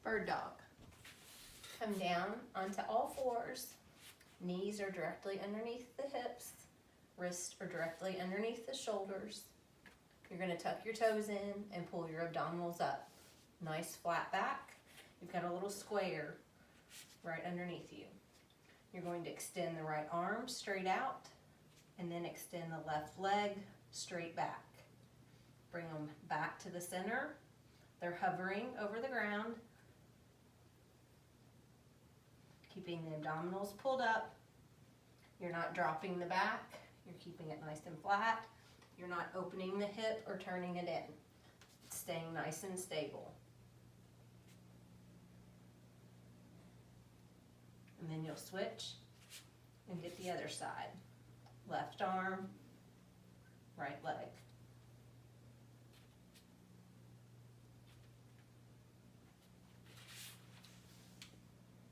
Bird dog. Come down onto all fours. Knees are directly underneath the hips. Wrists are directly underneath the shoulders. You're going to tuck your toes in and pull your abdominals up. Nice flat back. You've got a little square right underneath you. You're going to extend the right arm straight out and then extend the left leg straight back. Bring them back to the center. They're hovering over the ground. Keeping the abdominals pulled up. You're not dropping the back. You're keeping it nice and flat. You're not opening the hip or turning it in. It's staying nice and stable. And then you'll switch and get the other side. Left arm, right leg.